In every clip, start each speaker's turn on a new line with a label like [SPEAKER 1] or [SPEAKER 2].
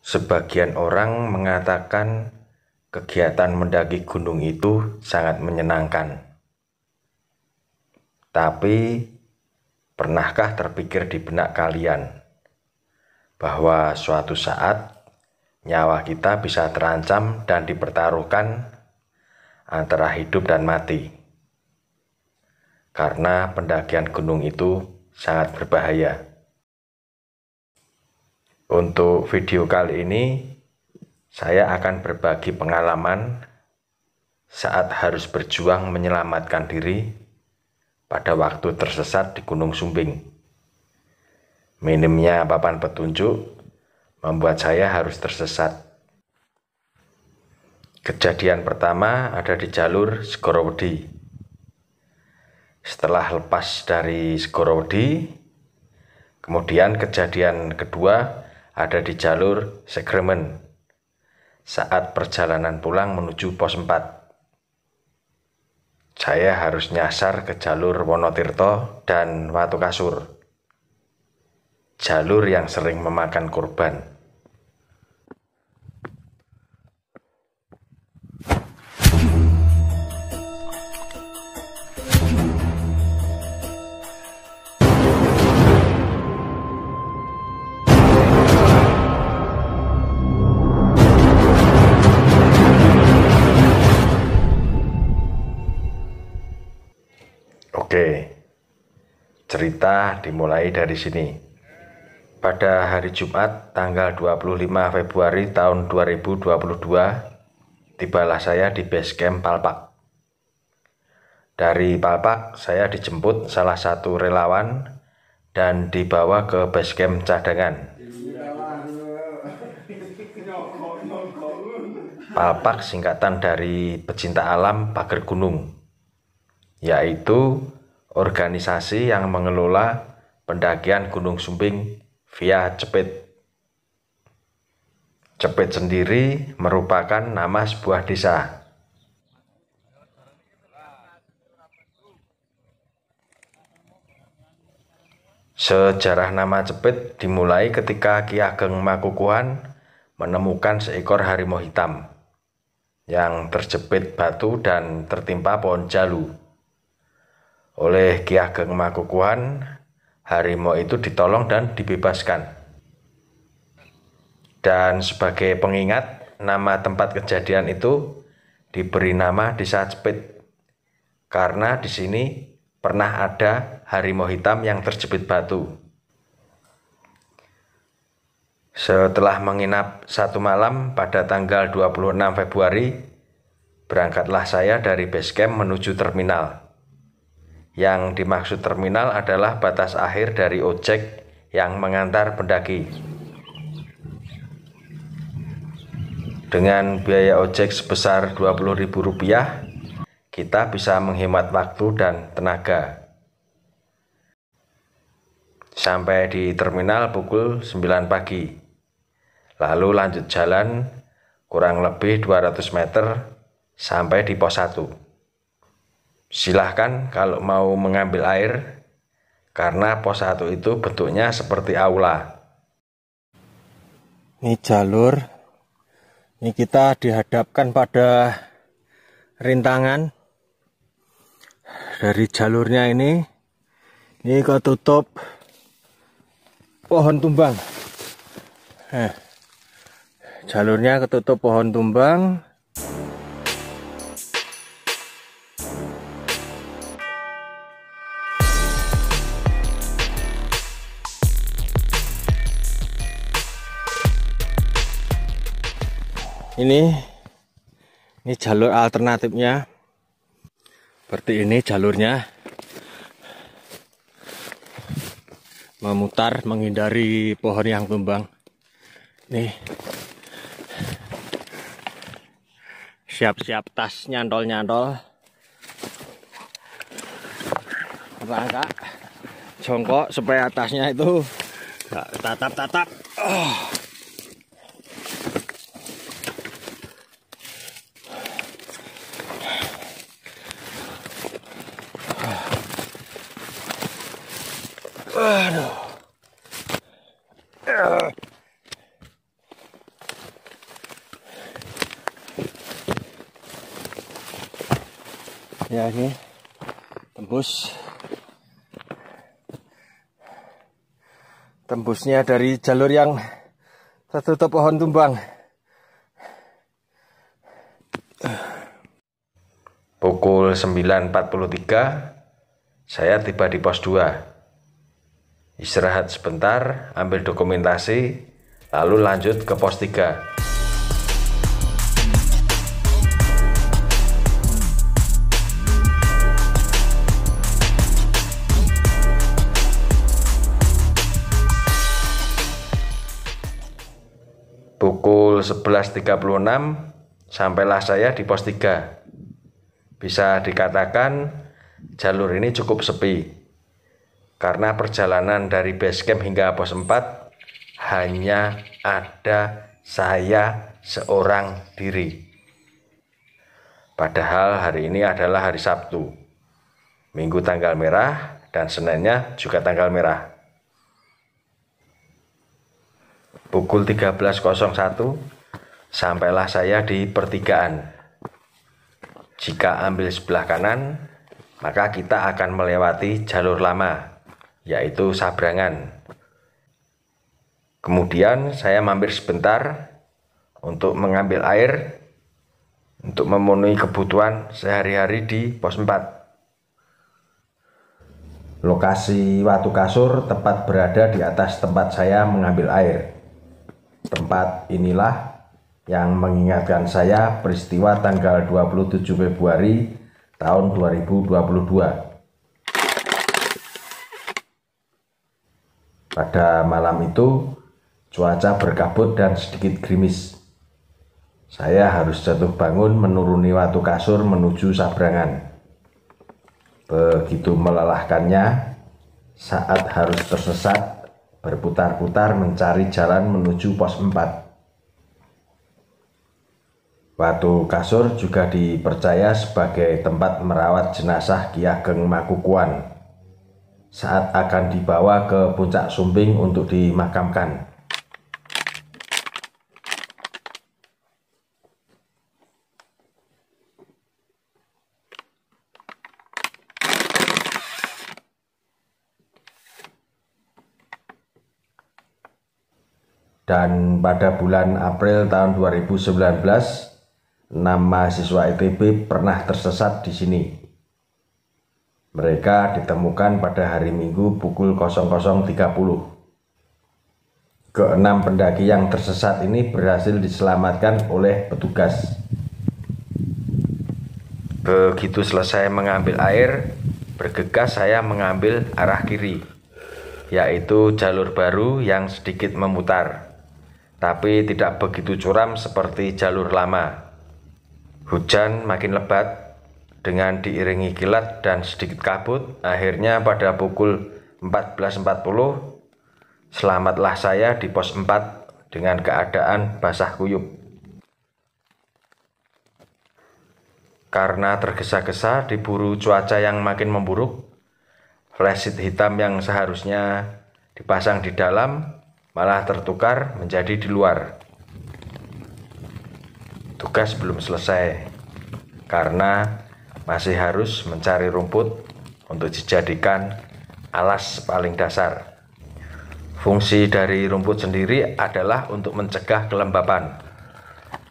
[SPEAKER 1] Sebagian orang mengatakan kegiatan mendaki gunung itu sangat menyenangkan. Tapi, pernahkah terpikir di benak kalian bahwa suatu saat nyawa kita bisa terancam dan dipertaruhkan antara hidup dan mati? Karena pendakian gunung itu sangat berbahaya. Untuk video kali ini, saya akan berbagi pengalaman saat harus berjuang menyelamatkan diri pada waktu tersesat di Gunung Sumbing. Minimnya papan petunjuk membuat saya harus tersesat. Kejadian pertama ada di jalur Segorowedi. Setelah lepas dari Segorowedi, kemudian kejadian kedua ada di jalur Segremen saat perjalanan pulang menuju pos 4. Saya harus nyasar ke jalur Wonotirto dan Watu Kasur, jalur yang sering memakan korban. Oke, cerita dimulai dari sini. Pada hari Jumat tanggal 25 Februari tahun 2022, tibalah saya di base camp Palpak. Dari Palpak saya dijemput salah satu relawan dan dibawa ke base camp cadangan. Palpak singkatan dari pecinta alam pagar gunung, yaitu organisasi yang mengelola pendakian Gunung Sumbing via Cepit. Cepit sendiri merupakan nama sebuah desa. Sejarah nama Cepit dimulai ketika Ki Ageng Makukuhan menemukan seekor harimau hitam yang terjepit batu dan tertimpa pohon jalu. Oleh Ki Ageng Makukuhan, harimau itu ditolong dan dibebaskan. Dan sebagai pengingat, nama tempat kejadian itu diberi nama Desa Cepit, karena di sini pernah ada harimau hitam yang terjepit batu. Setelah menginap satu malam pada tanggal 26 Februari, berangkatlah saya dari base camp menuju terminal. Yang dimaksud terminal adalah batas akhir dari ojek yang mengantar pendaki. Dengan biaya ojek sebesar Rp20.000, kita bisa menghemat waktu dan tenaga. Sampai di terminal pukul 9 pagi. Lalu lanjut jalan kurang lebih 200 meter sampai di pos 1. Silahkan kalau mau mengambil air, karena pos 1 itu bentuknya seperti aula.
[SPEAKER 2] Ini jalur, ini kita dihadapkan pada rintangan. Dari jalurnya ini ketutup pohon tumbang. Jalurnya ketutup pohon tumbang. Ini jalur alternatifnya. Seperti ini jalurnya. Memutar menghindari pohon yang tumbang. Nih. Siap-siap tas nyantol-nyantol. Rangka jongkok supaya tasnya itu gak tatap-tatap. Aduh. Ya, ini tembusnya dari jalur yang tertutup pohon tumbang.
[SPEAKER 1] Pukul 9.43 saya tiba di pos 2. Istirahat sebentar, ambil dokumentasi, lalu lanjut ke pos 3. Pukul 11.36 sampailah saya di pos 3. Bisa dikatakan jalur ini cukup sepi karena perjalanan dari base camp hingga pos 4 hanya ada saya seorang diri. Padahal hari ini adalah hari Sabtu, Minggu tanggal merah, dan Seninnya juga tanggal merah. Pukul 13.01 sampailah saya di pertigaan. Jika ambil sebelah kanan, maka kita akan melewati jalur lama, yaitu Sabrangan. Kemudian saya mampir sebentar untuk mengambil air, untuk memenuhi kebutuhan sehari-hari di pos 4. Lokasi Watu Kasur tepat berada di atas tempat saya mengambil air. Tempat inilah yang mengingatkan saya peristiwa tanggal 27 Februari tahun 2022. Pada malam itu cuaca berkabut dan sedikit gerimis. Saya harus jatuh bangun menuruni Watu Kasur menuju Sabrangan. Begitu melelahkannya saat harus tersesat berputar-putar mencari jalan menuju pos 4. Watu Kasur juga dipercaya sebagai tempat merawat jenazah Ki Ageng Makukuwan saat akan dibawa ke Puncak Sumbing untuk dimakamkan. Dan pada bulan April tahun 2019, 6 mahasiswa ITB pernah tersesat di sini. Mereka ditemukan pada hari Minggu pukul 00.30. Ke-6 pendaki yang tersesat ini berhasil diselamatkan oleh petugas. Begitu selesai mengambil air, bergegas saya mengambil arah kiri, yaitu jalur baru yang sedikit memutar, tapi tidak begitu curam seperti jalur lama. Hujan makin lebat dengan diiringi kilat dan sedikit kabut. Akhirnya pada pukul 14.40 selamatlah saya di pos 4 dengan keadaan basah kuyup. Karena tergesa-gesa diburu cuaca yang makin memburuk, flashlight hitam yang seharusnya dipasang di dalam malah tertukar menjadi di luar. Tugas belum selesai karena masih harus mencari rumput untuk dijadikan alas paling dasar. Fungsi dari rumput sendiri adalah untuk mencegah kelembapan,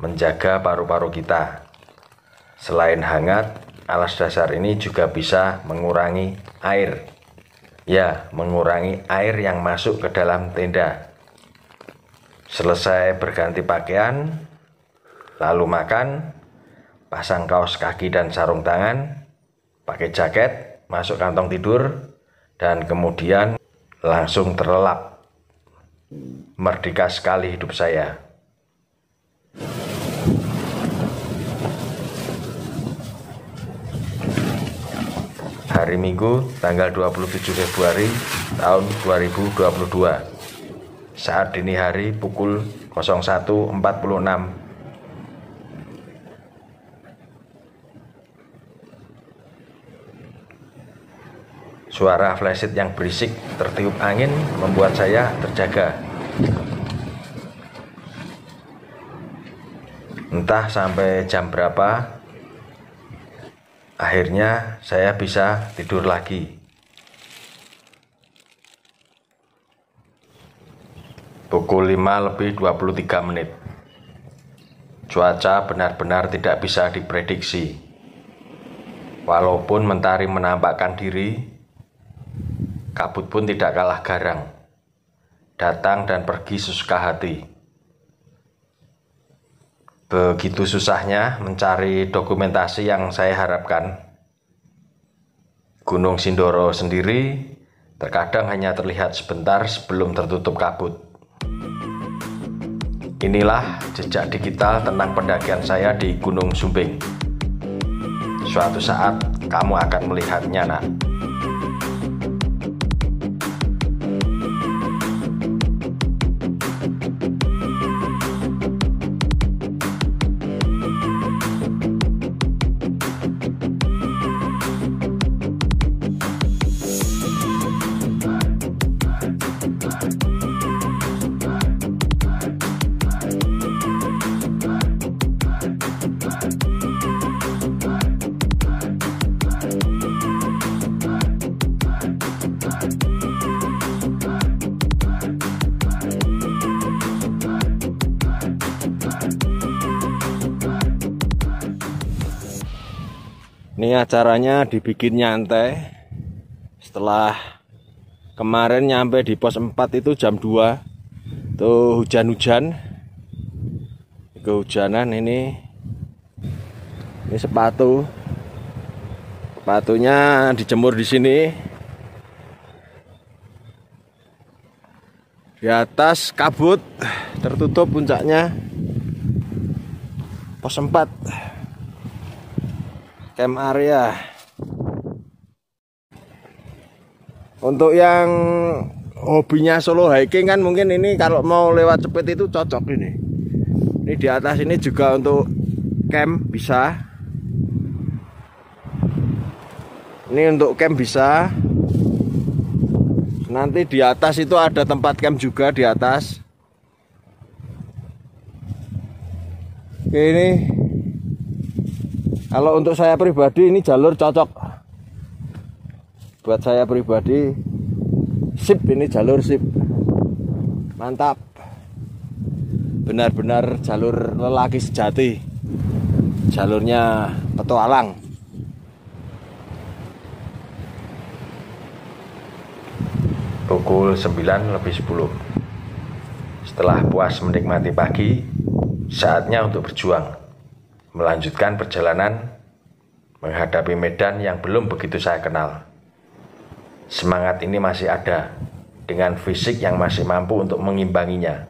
[SPEAKER 1] menjaga paru-paru kita. Selain hangat, alas dasar ini juga bisa mengurangi air. Ya, mengurangi air yang masuk ke dalam tenda. Selesai berganti pakaian, lalu makan, pasang kaos kaki dan sarung tangan, pakai jaket, masuk kantong tidur, dan kemudian langsung terlelap. Merdeka sekali hidup saya. Hari Minggu, tanggal 27 Februari tahun 2022. Saat dini hari pukul 01.46. Suara flashlight yang berisik tertiup angin membuat saya terjaga. Entah sampai jam berapa, Akhirnya saya bisa tidur lagi. Pukul 5:23. Cuaca benar-benar tidak bisa diprediksi. Walaupun mentari menampakkan diri, kabut pun tidak kalah garang, datang dan pergi sesuka hati. Begitu susahnya mencari dokumentasi yang saya harapkan. Gunung Sindoro sendiri terkadang hanya terlihat sebentar sebelum tertutup kabut. Inilah jejak digital tentang pendakian saya di Gunung Sumbing. Suatu saat kamu akan melihatnya, nak.
[SPEAKER 2] Ini acaranya dibikin nyantai. Setelah kemarin nyampe di pos 4 itu jam 2. Tuh hujan-hujan. Kehujanan ini sepatu. Sepatunya dijemur di sini. Di atas kabut, tertutup puncaknya. Pos 4. Camp area. Untuk yang hobinya solo hiking kan mungkin ini kalau mau lewat cepet itu cocok ini. Ini di atas ini juga untuk camp bisa. Ini untuk camp bisa. Nanti di atas itu ada tempat camp juga di atas. Oke, ini kalau untuk saya pribadi ini jalur cocok. Buat saya pribadi sip, ini jalur sip. Mantap. Benar-benar jalur lelaki sejati. Jalurnya petualang.
[SPEAKER 1] Pukul 9:10. Setelah puas menikmati pagi, saatnya untuk berjuang. Melanjutkan perjalanan menghadapi medan yang belum begitu saya kenal. Semangat ini masih ada, dengan fisik yang masih mampu untuk mengimbanginya.